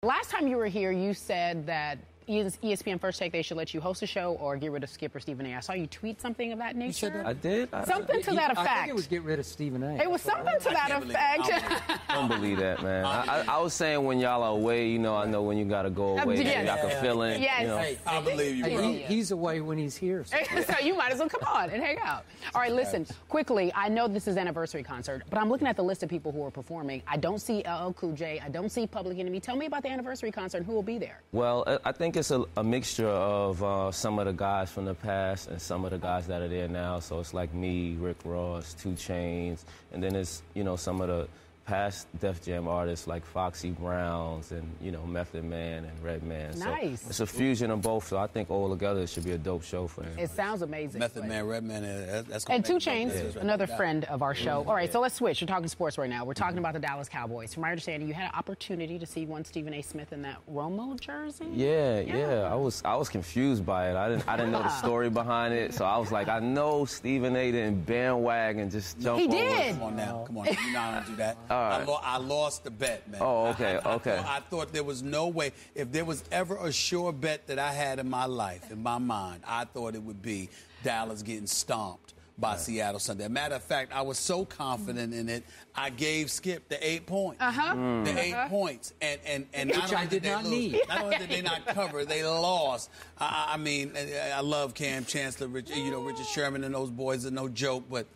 Last time you were here, you said that ESPN First Take, they should let you host a show or get rid of Skip or Stephen A. I saw you tweet something of that nature. You said that? I did? Something to that effect. I think it was get rid of Stephen A. It was something to that effect. I don't believe that, man. I was saying when y'all are away, you know, I know when you got to go away. Yes. I can feel it. Yes. You know. Hey, I believe you, bro. He's away when he's here. So. So you might as well come on and hang out. All right, listen, quickly, I know this is an anniversary concert, but I'm looking at the list of people who are performing. I don't see LL Cool J. I don't see Public Enemy. Tell me about the anniversary concert and who will be there. Well, I think it's a mixture of some of the guys from the past and some of the guys that are there now. So it's like me, Rick Ross, 2 Chainz, and then it's, you know, some of the past Def Jam artists like Foxy Browns and, you know, Method Man and Redman. Nice. So it's a fusion of both, so I think all together it should be a dope show for him. It sounds amazing. Method Man, Redman, that's and 2 Chainz, another friend of our show. All right, so let's switch. We're talking sports right now. We're talking about the Dallas Cowboys. From my understanding, you had an opportunity to see one Stephen A. Smith in that Romo jersey. Yeah. I was confused by it. I didn't know the story behind it, so I was like, I know Stephen A. didn't bandwagon just jump over. He did. Come on now, come on. You know how to do that. Right. I lost the bet, man. Oh, okay, okay. I thought there was no way. If there was ever a sure bet that I had in my life, in my mind, I thought it would be Dallas getting stomped by Seattle Sunday. Matter of fact, I was so confident in it, I gave Skip the 8 points. The 8 points. And which I did not need. Not only did they not cover, they lost. I mean, I love Cam Chancellor, Richard Sherman and those boys are no joke, but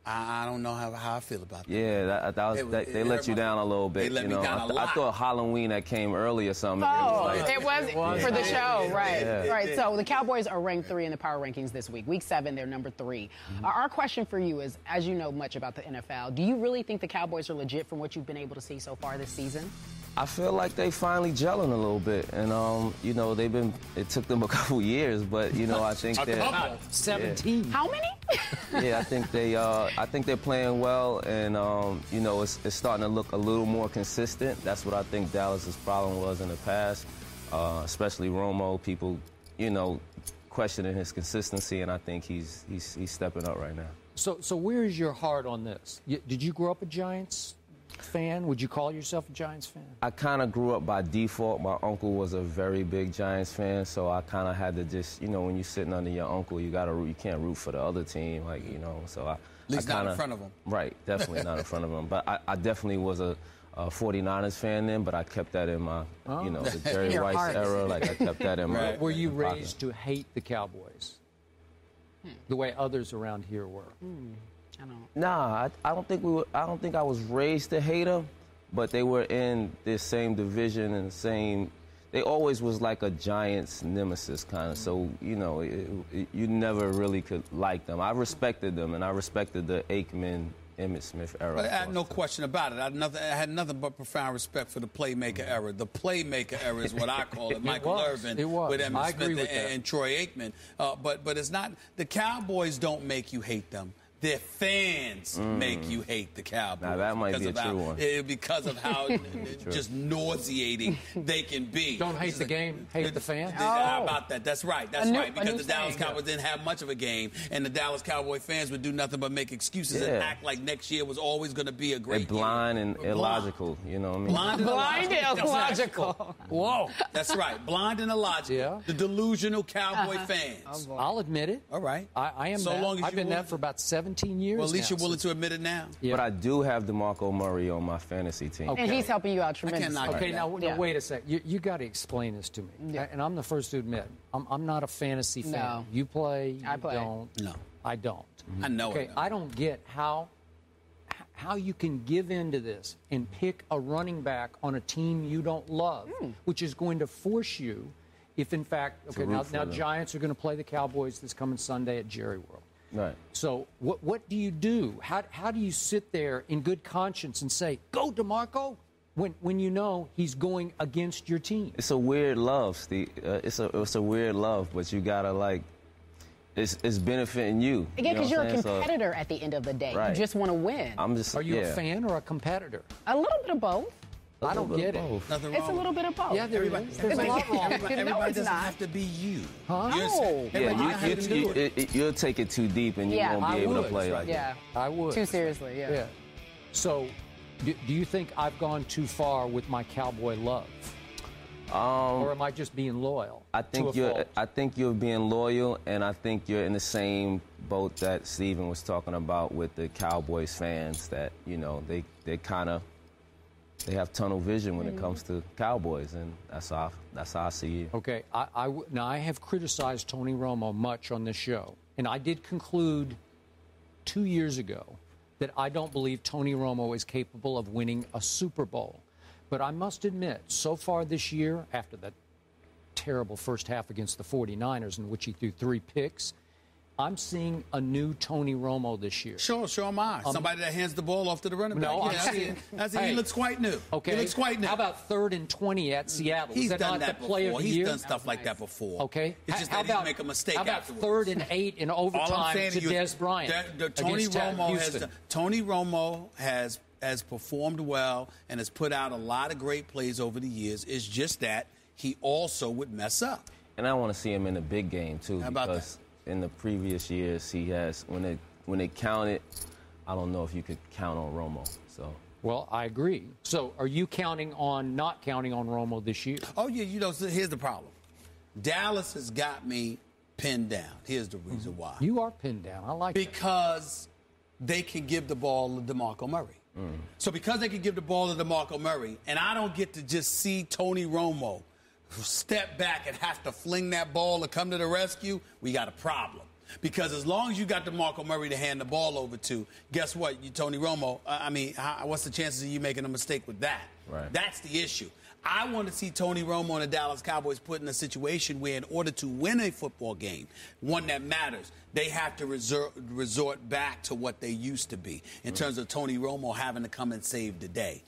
I don't know how I feel about that. Yeah, they let you down a little bit. They let me down a lot. I thought Halloween that came early or something. Oh, it was for the show, right? Yeah. Right. So the Cowboys are ranked 3 in the power rankings this week. Week 7, they're number 3. Our question for you is, as you know much about the NFL, do you really think the Cowboys are legit from what you've been able to see so far this season? I feel like they finally gelling a little bit, and you know, it took them a couple years, but you know, I think they're 17. How many? Yeah, I think they're playing well, and you know, it's starting to look a little more consistent. That's what I think Dallas's problem was in the past, especially Romo. People, you know, questioning his consistency, and I think he's stepping up right now. So where is your heart on this? Did you grow up a Giants fan? Would you call yourself a Giants fan? I kind of grew up by default. My uncle was a very big Giants fan, so I kind of had to just, you know, when you're sitting under your uncle, you can't root for the other team, like, you know. So at least not in front of him. Right, definitely not in front of him. But I definitely was a 49ers fan then, but I kept that in my, you know, the Jerry Rice era. Like, I kept that in my. Were you raised to hate the Cowboys the way others around here were? Nah, I don't think I was raised to hate them, but they were in this same division and the same. They always was like a Giants nemesis kind of. So you know, you never really could like them. I respected them, and I respected the Aikman, Emmitt Smith era. I had no question about it. I had nothing but profound respect for the playmaker era. The playmaker era is what I call it. Michael Irvin with Emmitt Smith and Troy Aikman. But it's not. The Cowboys don't make you hate them. Their fans make you hate the Cowboys. Now, that might be a true one. Because of how just nauseating they can be. Don't hate the game, hate the fans? How about that? That's right. That's right. Because the Dallas Cowboys didn't have much of a game, and the Dallas Cowboy fans would do nothing but make excuses and act like next year was always going to be a great They're blind and illogical, you know what I mean? Blind and illogical. Whoa. That's right. Blind and illogical. Yeah. The delusional Cowboy fans. I'll admit it. All right. I am so that. Long as I've been that for about 17 years. Well, at least now, you're willing to admit it now. Yeah. But I do have DeMarco Murray on my fantasy team. And he's helping you out tremendously. Okay, now wait a sec. You got to explain this to me. Yeah. And I'm the first to admit, I'm not a fantasy fan. No. You play, I play. Don't. No. I don't. I know okay, it. I don't get how you can give in to this and pick a running back on a team you don't love, which is going to force you, if in fact, okay, now Giants are going to play the Cowboys this coming Sunday at Jerry World. Right. So what do you do? How do you sit there in good conscience and say, go DeMarco, when you know he's going against your team? It's a weird love, Steve. It's a weird love, but you gotta like. It's benefiting you. Again, because you're a competitor at the end of the day. Right. You just want to win. Are you a fan or a competitor? A little bit of both. I don't get it. Nothing wrong. It's a little bit of both. Yeah, there's a lot wrong. Everybody doesn't have to be you. Huh? No. Yeah, you'll take it too deep and you won't be able to play like that. I would. Too seriously, yeah. So, do you think I've gone too far with my Cowboy love? Or am I just being loyal? I think you're being loyal, and I think you're in the same boat that Steven was talking about with the Cowboys fans, that, you know, they have tunnel vision when it comes to Cowboys, and that's how I see it. Okay, now I have criticized Tony Romo much on this show, and I did conclude 2 years ago that I don't believe Tony Romo is capable of winning a Super Bowl. But I must admit, so far this year, after that terrible first half against the 49ers in which he threw 3 picks, I'm seeing a new Tony Romo this year. Sure am I. Somebody that hands the ball off to the running back. No, I'm seeing. He looks quite new. Okay. He looks quite new. How about 3rd and 20 at Seattle? He's Is that done not that the play before. of the He's year? done stuff like that before. Okay. It's just how that he make a mistake How about afterwards. 3rd and 8 in overtime to Des Bryant? Tony Romo has performed well and has put out a lot of great plays over the years. It's just that he also would mess up. And I want to see him in a big game, too. How about because in the previous years, he has, when they counted, I don't know if you could count on Romo. So. Well, I agree. So are you not counting on Romo this year? Oh, yeah, you know, so here's the problem. Dallas has got me pinned down. Here's the reason why. You are pinned down. I like that. Because they can give the ball to DeMarco Murray. So because they can give the ball to DeMarco Murray, and I don't get to just see Tony Romo step back and have to fling that ball to come to the rescue, we got a problem. Because as long as you got DeMarco Murray to hand the ball over to, guess what? Tony Romo, what's the chances of you making a mistake with that? Right. That's the issue. I want to see Tony Romo and the Dallas Cowboys put in a situation where in order to win a football game, one that matters, they have to resort back to what they used to be in terms of Tony Romo having to come and save the day.